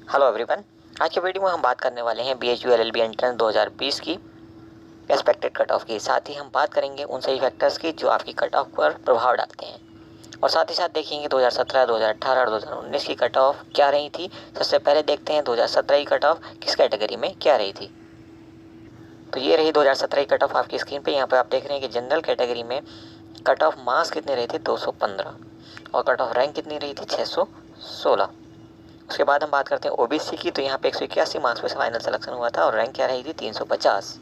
Hello everyone. आज के video में हम बात करने वाले हैं BHU LLB एंट्रेंस 2020 की एक्सपेक्टेड कट ऑफ की। साथ ही हम बात करेंगे उन सभी फैक्टर्स की जो आपकी कट ऑफ पर प्रभाव डालते हैं, और साथ ही साथ देखेंगे 2017, 2018 और 2019 की कट ऑफ क्या रही थी। सबसे पहले देखते हैं 2017 की कट ऑफ किस कैटेगरी में क्या रही थी। तो ये रही 2017 की कट ऑफ आपकी स्क्रीन पे। यहाँ पे आप देख रहे हैं कि जनरल कैटेगरी में कट ऑफ मार्क्स कितने रहे थे, 215, और कट ऑफ रैंक कितनी रही थी, 616। उसके बाद हम बात करते हैं ओबीसी की। तो यहाँ पे 181 मार्क्स पे फाइनल सिलेक्शन हुआ था और रैंक क्या रही थी, 350।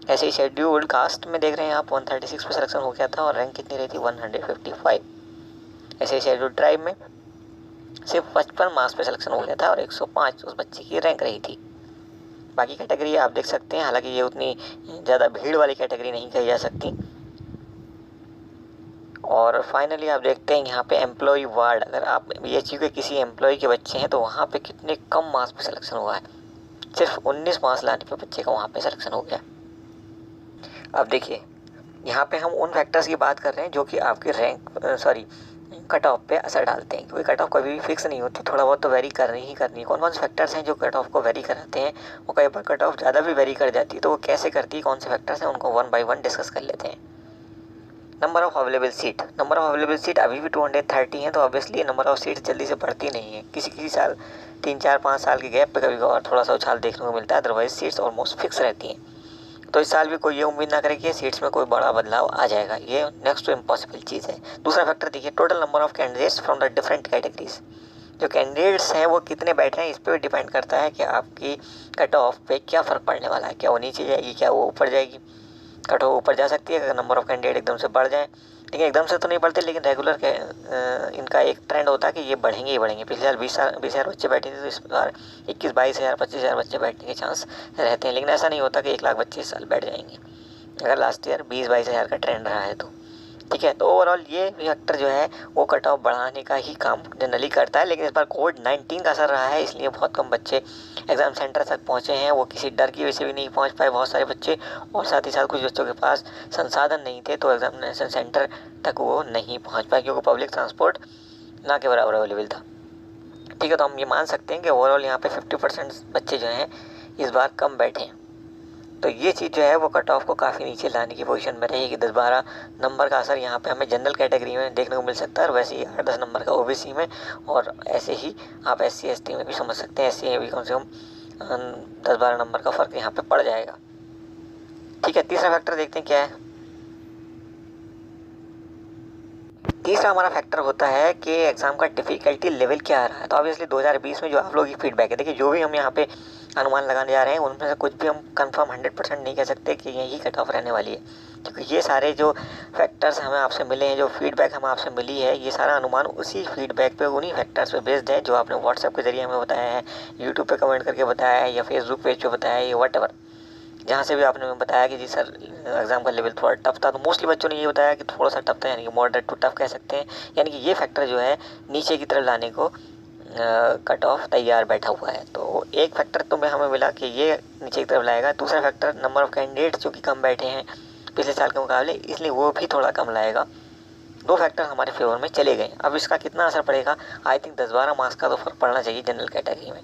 ऐसे ही शेड्यूल्ड कास्ट में देख रहे हैं आप, 136 पे सिलेक्शन हो गया था और रैंक कितनी रही थी, 155। ऐसे ही शेड्यूल्ड ट्राइब में सिर्फ 55 मार्क्स पे सिलेक्शन हो गया था और 105 उस बच्चे की रैंक रही थी। बाकी कैटेगरी आप देख सकते हैं, हालांकि ये उतनी ज़्यादा भीड़ वाली कैटेगरी नहीं कही जा सकती। और फाइनली आप देखते हैं यहाँ पे एम्प्लॉय वार्ड, अगर आप BHU के किसी एम्प्लॉय के बच्चे हैं तो वहाँ पे कितने कम मार्क्स पे सिलेक्शन हुआ है। सिर्फ 19 मार्क्स लाने पे बच्चे का वहाँ पे सिलेक्शन हो गया। अब देखिए, यहाँ पे हम उन फैक्टर्स की बात कर रहे हैं जो कि आपके कट ऑफ पे असर डालते हैं, क्योंकि कट ऑफ कभी भी फिक्स नहीं होती, थोड़ा बहुत तो वेरी करनी ही करनी है। कौन कौन से फैक्टर्स हैं जो कट ऑफ को वेरी कराते हैं, वो कई बार कट ऑफ ज़्यादा भी वेरी कर जाती है, तो वो कैसे करती है, कौन से फैक्टर्स हैं, उनको वन बाई वन डिस्कस कर लेते हैं। नंबर ऑफ अवेलेबल सीट अभी भी 230 है, तो ऑब्वियसली नंबर ऑफ सीट जल्दी से बढ़ती नहीं है। किसी किसी साल 3 4 5 साल के गैप पे कभी और थोड़ा सा उछाल देखने को मिलता है, अदरवाइज सीट्स ऑलमोस्ट फिक्स रहती हैं। तो इस साल भी कोई ये उम्मीद ना करे कि सीट्स में कोई बड़ा बदलाव आ जाएगा, ये नेक्स्ट टू इम्पॉसिबल चीज़ है। दूसरा फैक्टर देखिए, total number of candidates from the different categories. जो कैंडिडेट्स हैं वो कितने बैठे हैं, इस पर डिपेंड करता है कि आपकी कट ऑफ पे क्या फ़र्क पड़ने वाला है। क्या वो नीचे जाएगी, क्या वो ऊपर जाएगी। कट ऑफ ऊपर जा सकती है अगर नंबर ऑफ कैंडिडेट एकदम से बढ़ जाए, लेकिन एकदम से तो नहीं बढ़ते, लेकिन रेगुलर इनका एक ट्रेंड होता है कि ये बढ़ेंगे ही बढ़ेंगे। पिछले साल 20,000 बच्चे बैठे थे, तो इस बार 21-22,000 25,000 बच्चे बैठने के चांस रहते हैं। लेकिन ऐसा नहीं होता कि 1 लाख बच्चे इस साल बैठ जाएंगे, अगर लास्ट ईयर 20-22,000 का ट्रेंड रहा है तो। ठीक है, तो ओवरऑल ये फैक्टर जो है वो कट ऑफ बढ़ाने का ही काम जनरली करता है। लेकिन इस बार कोविड-19 का असर रहा है, इसलिए बहुत कम बच्चे एग्ज़ाम सेंटर तक पहुँचे हैं। वो किसी डर की वजह से भी नहीं पहुँच पाए बहुत सारे बच्चे, और साथ ही साथ कुछ बच्चों के पास संसाधन नहीं थे, तो एग्जामिनेशन सेंटर तक वो नहीं पहुँच पाए, क्योंकि पब्लिक ट्रांसपोर्ट ना के बराबर अवेलेबल था। ठीक है, तो हम ये मान सकते हैं कि ओवरऑल यहाँ पे 50% बच्चे जो हैं इस बार कम बैठे हैं। तो ये चीज़ जो है वो कट ऑफ को काफ़ी नीचे लाने की पोजीशन में रहेगी। 10-12 नंबर का असर यहाँ पे हमें जनरल कैटेगरी में देखने को मिल सकता है, और वैसे ही 8-10 नंबर का ओबीसी में, और ऐसे ही आप SC ST में भी समझ सकते हैं। SC में भी कम से कम 10-12 नंबर का फ़र्क यहाँ पे पड़ जाएगा। ठीक है, तीसरा फैक्टर देखते हैं क्या है। तीसरा हमारा फैक्टर होता है कि एग्ज़ाम का डिफ़िकल्टी लेवल क्या आ रहा है। तो ऑब्वियसली 2020 में जो आप लोगों की फीडबैक है, देखिए जो भी हम यहाँ पे अनुमान लगाने जा रहे हैं उनमें से कुछ भी हम कंफर्म 100% नहीं कह सकते कि यही कट ऑफ रहने वाली है, क्योंकि ये सारे जो फैक्टर्स हमें आपसे मिले हैं, जो फीडबैक हमें आपसे मिली है, ये सारा अनुमान उसी फीडबैक पे, उन्हीं फैक्टर्स पे बेस्ड है जो आपने व्हाट्सएप के जरिए हमें बताया है, यूट्यूब पे कमेंट करके बताया है, या फेसबुक पेज पे बताया है, या व्हाटएवर जहाँ से भी आपने बताया कि जी सर एग्ज़ाम का लेवल थोड़ा टफ था। तो मोस्टली बच्चों ने ये बताया कि थोड़ा सा टफ था, यानी कि मॉडरेट टू टफ कह सकते हैं। यानी कि ये फैक्टर जो है नीचे की तरफ लाने को कट ऑफ तैयार बैठा हुआ है। तो एक फैक्टर तो हमें मिला कि ये नीचे की तरफ लाएगा। दूसरा फैक्टर नंबर ऑफ़ कैंडिडेट्स जो कि कम बैठे हैं पिछले साल के मुकाबले, इसलिए वो भी थोड़ा कम लाएगा। 2 फैक्टर हमारे फेवर में चले गए। अब इसका कितना असर पड़ेगा, आई थिंक 10-12 मार्क्स का तो फर्क पड़ना चाहिए जनरल कैटेगरी में।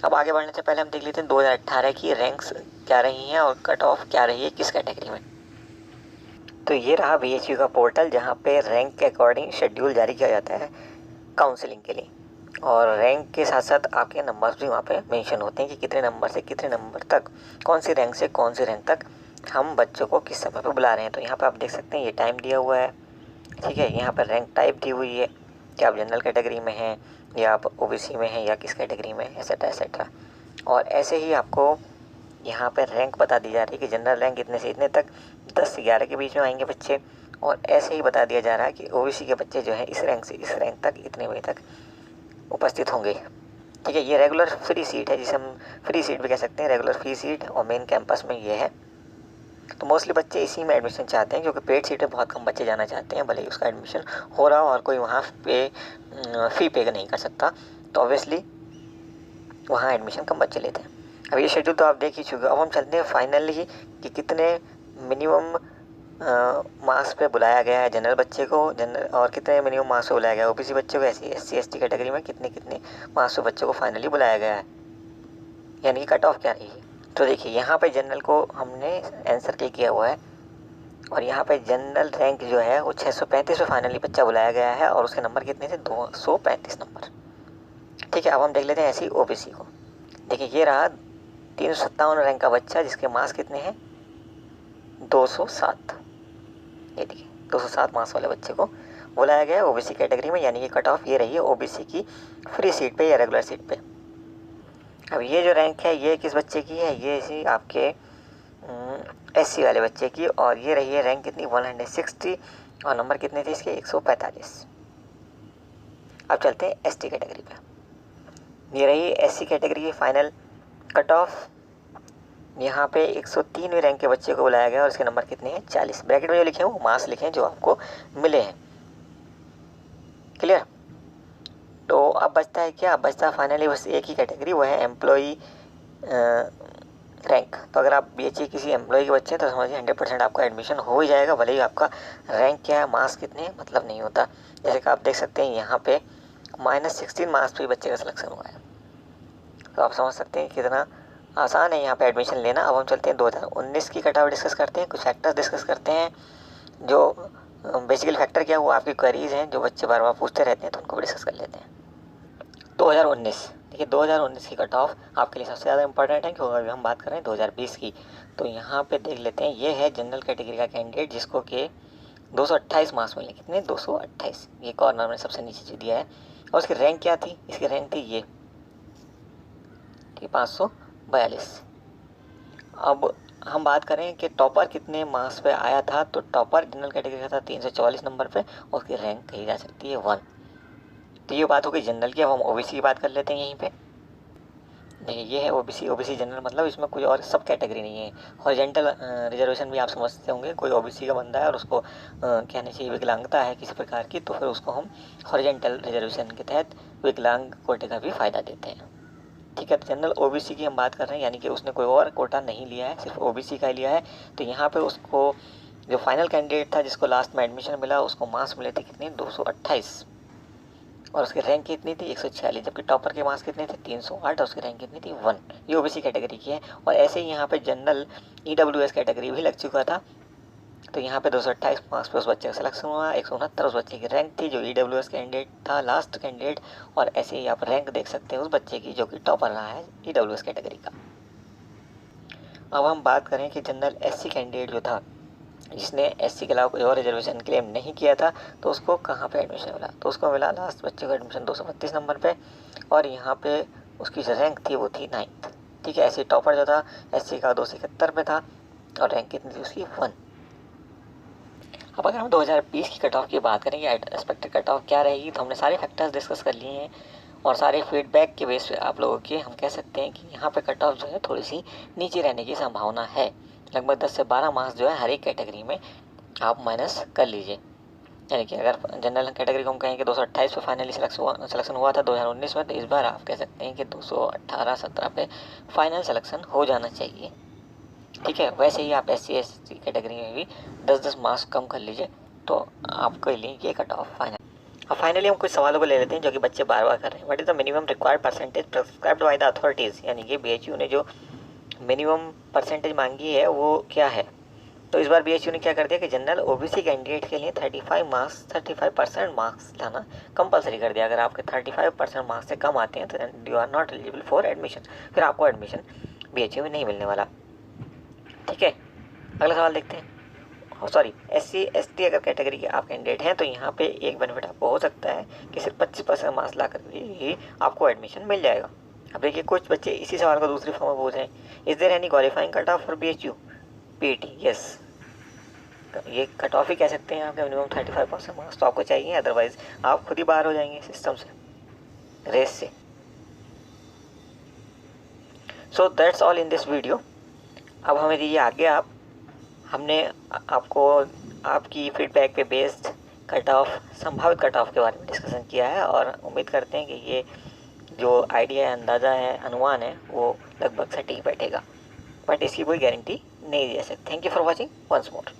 अब आगे बढ़ने से पहले हम देख लेते हैं 2018 की रैंक्स क्या रही हैं और कट ऑफ क्या रही है किस कैटेगरी में। तो ये रहा BHU का पोर्टल, जहाँ पे रैंक के अकॉर्डिंग शेड्यूल जारी किया जाता है काउंसलिंग के लिए, और रैंक के साथ साथ आपके नंबर्स भी वहाँ पे मेंशन होते हैं कि कितने नंबर से कितने नंबर तक, कौन सी रैंक से कौन सी रैंक तक हम बच्चों को किस समय पर बुला रहे हैं। तो यहाँ पर आप देख सकते हैं ये टाइम दिया हुआ है। ठीक है, यहाँ पर रैंक टाइप दी हुई है कि आप जनरल कैटेगरी में हैं या आप ओबीसी में हैं या किस कैटेगरी में, एसेट्रा एसेट्रा। और ऐसे ही आपको यहाँ पर रैंक बता दी जा रही है कि जनरल रैंक इतने से इतने तक, 10 से 11 के बीच में आएंगे बच्चे, और ऐसे ही बता दिया जा रहा है कि ओबीसी के बच्चे जो हैं इस रैंक से इस रैंक तक इतने बजे तक उपस्थित होंगे। ठीक है, ये रेगुलर फ्री सीट है, जिसे हम फ्री सीट भी कह सकते हैं, रेगुलर फ्री सीट, और मेन कैंपस में ये है। तो मोस्टली बच्चे इसी में एडमिशन चाहते हैं, क्योंकि पेड सीटें बहुत कम बच्चे जाना चाहते हैं, भले ही उसका एडमिशन हो रहा हो और कोई वहाँ पे फ़ी पे नहीं कर सकता, तो ऑब्वियसली वहाँ एडमिशन कम बच्चे लेते हैं। अब ये शेड्यूल तो आप देख ही चुके हो। अब हम चलते हैं फाइनली कि कितने मिनिमम मार्क्स पे बुलाया गया है जनरल बच्चे को, जनरल और कितने मिनिमम मार्क्स पे बुलाया गया है ओबीसी बच्चे को, एससी एसटी कैटेगरी में कितने कितने मार्क्स पे बच्चों को फाइनली बुलाया गया है, यानी कि कट ऑफ क्या रही है। तो देखिए यहाँ पे जनरल को हमने आंसर किया हुआ है और यहाँ पे जनरल रैंक जो है वो 635 पे फाइनली बच्चा बुलाया गया है और उसके नंबर कितने थे, 235 नंबर। ठीक है, अब हम देख लेते हैं ऐसी ओबीसी को। देखिए ये रहा 357 रैंक का बच्चा जिसके मार्क्स कितने हैं, 207। ये देखिए 207 मार्क्स वाले बच्चे को बुलाया गया है ओबीसी कैटेगरी में, यानी कि कट ऑफ ये रही है ओबीसी की फ्री सीट पे या रेगुलर सीट पे। अब ये जो रैंक है ये किस बच्चे की है, ये इसी आपके एससी वाले बच्चे की, और ये रही है रैंक कितनी, 160 और नंबर कितने थे इसके, 145। अब चलते हैं एसटी कैटेगरी पे। ये रही एससी कैटेगरी की फाइनल कट ऑफ। यहाँ पे 103वें रैंक के बच्चे को बुलाया गया और इसके नंबर कितने हैं, 40। ब्रैकेट में जो लिखे हैं वो मार्क्स लिखे हैं जो आपको मिले हैं। क्लियर। तो अब बचता है क्या, अब बचता है फाइनली बस एक ही कैटेगरी, वो है एम्प्लॉई रैंक। तो अगर आप बीएचई किसी एम्प्लॉय के बच्चे हैं तो समझिए 100% आपका एडमिशन हो ही जाएगा, भले ही आपका रैंक क्या है, मार्क्स कितने हैं मतलब नहीं होता। जैसे कि आप देख सकते हैं यहाँ पे -16 मार्क्स पे बच्चे का सिलेक्शन हुआ है। तो आप समझ सकते हैं कितना आसान है यहाँ पे एडमिशन लेना। अब हम चलते हैं 2019 की कट ऑफ डिस्कस करते हैं, कुछ फैक्टर्स डिस्कस करते हैं। जो बेसिकली फैक्टर क्या है, वो आपकी क्वेरीज हैं जो बच्चे बार बार पूछते रहते हैं, तो उनको भी डिस्कस कर लेते हैं। 2019, देखिए 2019 की कट ऑफ आपके लिए सबसे ज़्यादा इंपॉर्टेंट है क्योंकि अभी हम बात कर रहे हैं 2020 की। तो यहाँ पे देख लेते हैं, ये है जनरल कैटेगरी का कैंडिडेट जिसको कि 228 मार्क्स मिले, कितने, 228। ये कॉर्नर में सबसे नीचे जो दिया है, और उसकी रैंक क्या थी, इसकी रैंक थी ये 542। अब हम बात करें कि टॉपर कितने मार्क्स पे आया था, तो टॉपर जनरल कैटेगरी का था 344 नंबर पे और उसकी रैंक कही जा सकती है 1। तो ये बात हो गई जनरल की। अब हम ओबीसी की बात कर लेते हैं यहीं पे। देखिए ये है ओबीसी जनरल, मतलब इसमें कोई और सब कैटेगरी नहीं है। हॉरिजॉन्टल रिजर्वेशन भी आप समझते होंगे, कोई ओबीसी का बंदा है और उसको कहने चाहिए विकलांगता है किसी प्रकार की, तो फिर उसको हम हॉरिजॉन्टल रिजर्वेशन के तहत विकलांग कोटे का भी फ़ायदा देते हैं। ठीक है, तो जनरल ओबीसी की हम बात कर रहे हैं, यानी कि उसने कोई और कोटा नहीं लिया है, सिर्फ ओबीसी का लिया है। तो यहाँ पे उसको जो फाइनल कैंडिडेट था जिसको लास्ट में एडमिशन मिला, उसको मार्क्स मिले थे कितने, 228 और उसकी रैंक कितनी थी, 146। जबकि टॉपर के मार्क्स कितने थे, 308 और उसकी रैंक कितनी थी, 1। ये ओबीसी कैटेगरी की है। और ऐसे ही यहाँ पे जनरल ईडब्ल्यूएस कैटेगरी भी लग चुका था, तो यहाँ पे 228 मार्क्स पे उस बच्चे का सिलेक्शन हुआ, 169 उस बच्चे की रैंक थी जो ईडब्ल्यूएस कैंडिडेट था, लास्ट कैंडिडेट। और ऐसे ही आप रैंक देख सकते हैं उस बच्चे की जो कि टॉपर रहा है ईडब्ल्यूएस कैटेगरी का। अब हम बात करें कि जनरल एससी कैंडिडेट जो था, जिसने एससी के अलावा कोई और रिजर्वेशन क्लेम नहीं किया था, तो उसको कहाँ पे एडमिशन मिला, तो उसको मिला लास्ट बच्चे को एडमिशन 232 नंबर पे और यहाँ पे उसकी जो रैंक थी वो थी 9th। ठीक है, ऐसे टॉपर जो था एससी का 271 पे था और रैंक कितनी थी उसकी 1। अब अगर हम 2020 की कट ऑफ की बात करें कि एक्सपेक्टेड कट ऑफ क्या रहेगी, तो हमने सारे फैक्टर्स डिस्कस कर लिए हैं और सारे फीडबैक के बेस पे आप लोगों के हम कह सकते हैं कि यहाँ पे कट ऑफ जो है थोड़ी सी नीचे रहने की संभावना है। लगभग 10 से 12 मार्क्स जो है हर एक कैटेगरी में आप माइनस कर लीजिए। यानी कि अगर जनरल कैटेगरी को हम कहें कि 228 पे फाइनली सिलेक्शन हुआ था 2019 में, तो इस बार आप कह सकते हैं कि 218-17 पे फाइनल सिलेक्शन हो जाना चाहिए। ठीक है, वैसे ही आप SC ST कैटेगरी में भी 10-10 मार्क्स कम कर लीजिए तो आपके लिए ये कट ऑफ फाइनल। अब फाइनली हम कुछ सवालों को ले लेते हैं जो कि बच्चे बार बार कर रहे हैं। What is the minimum required percentage prescribed by the authorities, यानी कि BHU ने जो मिनिमम परसेंटेज मांगी है वो क्या है। तो इस बार BHU ने क्या कर दिया कि जनरल ओबीसी कैंडिडेट के लिए 35% मार्क्स लाना कंपलसरी कर दिया। अगर आपके 35% मार्क्स से कम आते हैं तो you are not eligible for admission, फिर आपको एडमिशन BHU में नहीं मिलने वाला। ठीक है, अगला सवाल देखते हैं। सॉरी, SC ST अगर कैटेगरी के आप कैंडिडेट हैं तो यहाँ पे एक बेनिफिट आपको हो सकता है कि सिर्फ 25% मार्क्स ला कर ही आपको एडमिशन मिल जाएगा। अब देखिए कुछ बच्चे इसी सवाल को दूसरी फॉर्म में पूछ रहे हैं, is there any qualifying cut off for BHU PET। Yes, ये कट ऑफ ही कह सकते हैं आपके मिनिमम 35% मार्क्स तो आपको चाहिए, अदरवाइज आप खुद ही बाहर हो जाएंगे सिस्टम से, रेस से। So that's all in this video. अब हमें दीजिए आगे आप, हमने आपको आपकी फीडबैक पे बेस्ड कट ऑफ, संभावित कट ऑफ के बारे में डिस्कशन किया है और उम्मीद करते हैं कि ये जो आइडिया है, अंदाज़ा है, अनुमान है, वो लगभग सटीक बैठेगा, बट इसकी कोई गारंटी नहीं दी जा सकती। Thank you for watching once more.